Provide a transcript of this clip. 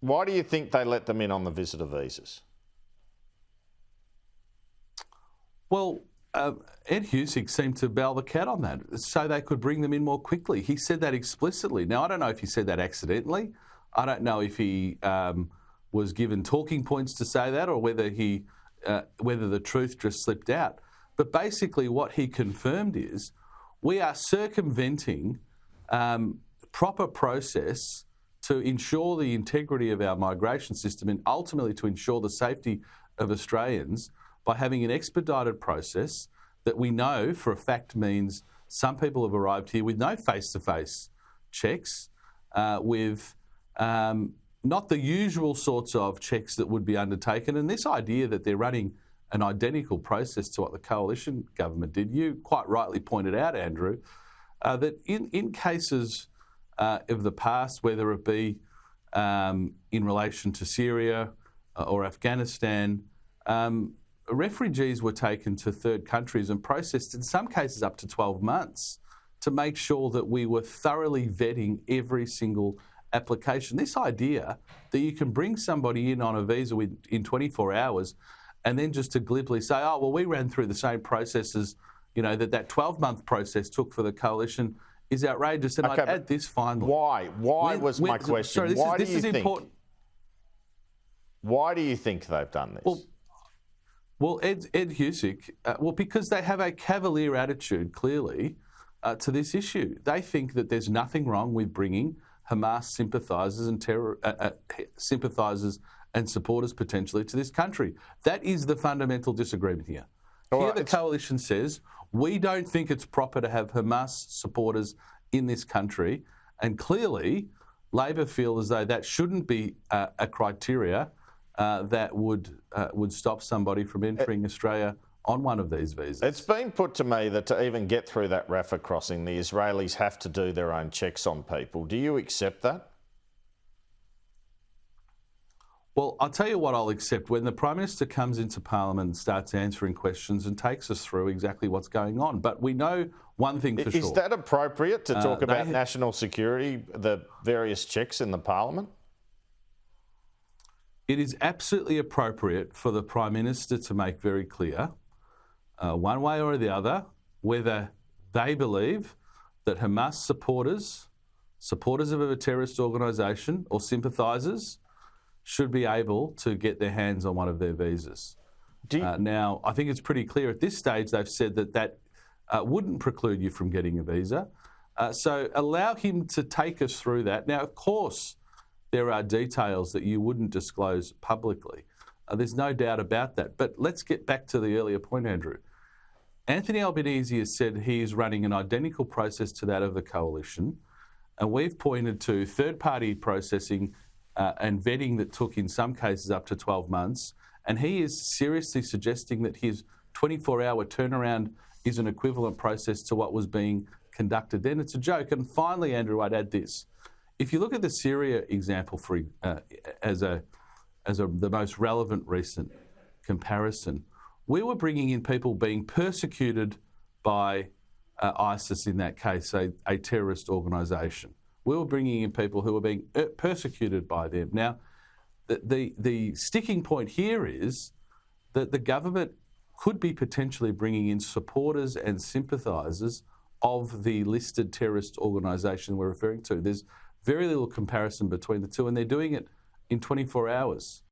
Why do you think they let them in on the visitor visas? Well, Ed Husick seemed to bail the cat on that so they could bring them in more quickly. He said that explicitly. Now, I don't know if he said that accidentally. I don't know if he was given talking points to say that or whether the truth just slipped out. But basically what he confirmed is we are circumventing proper process to ensure the integrity of our migration system and ultimately to ensure the safety of Australians by having an expedited process that we know for a fact means some people have arrived here with no face-to-face checks, with not the usual sorts of checks that would be undertaken. And this idea that they're running an identical process to what the coalition government did, you quite rightly pointed out, Andrew, that in cases of the past, whether it be in relation to Syria or Afghanistan, refugees were taken to third countries and processed, in some cases up to 12 months, to make sure that we were thoroughly vetting every single application. This idea that you can bring somebody in on a visa in 24 hours and then just to glibly say, oh, well, we ran through the same processes, that 12-month process took for the coalition is outrageous. And I'd add this finally. Why? Was my question. Sorry, this is important. Why do you think they've done this? Well, Ed Husick, because they have a cavalier attitude, clearly, to this issue. They think that there's nothing wrong with bringing Hamas sympathisers and sympathisers and supporters potentially to this country. That is the fundamental disagreement here. Here the coalition says, we don't think it's proper to have Hamas supporters in this country, and clearly Labor feel as though that shouldn't be a criteria that would stop somebody from entering Australia on one of these visas. It's been put to me that to even get through that Rafah crossing, the Israelis have to do their own checks on people. Do you accept that? Well, I'll tell you what I'll accept. When the Prime Minister comes into Parliament and starts answering questions and takes us through exactly what's going on. But we know one thing for sure. Is that appropriate to talk about national security, the various checks in the Parliament? It is absolutely appropriate for the Prime Minister to make very clear, one way or the other, whether they believe that Hamas supporters of a terrorist organisation or sympathisers should be able to get their hands on one of their visas. Now, I think it's pretty clear at this stage they've said that wouldn't preclude you from getting a visa. So allow him to take us through that. Now, of course, there are details that you wouldn't disclose publicly. There's no doubt about that. But let's get back to the earlier point, Andrew. Anthony Albanese has said he is running an identical process to that of the coalition, and we've pointed to third-party processing and vetting that took, in some cases, up to 12 months. And he is seriously suggesting that his 24-hour turnaround is an equivalent process to what was being conducted then. It's a joke. And finally, Andrew, I'd add this. If you look at the Syria example as the most relevant recent comparison, we were bringing in people being persecuted by ISIS in that case, a terrorist organisation. We were bringing in people who were being persecuted by them. Now, the sticking point here is that the government could be potentially bringing in supporters and sympathisers of the listed terrorist organisation we're referring to. There's very little comparison between the two, and they're doing it in 24 hours.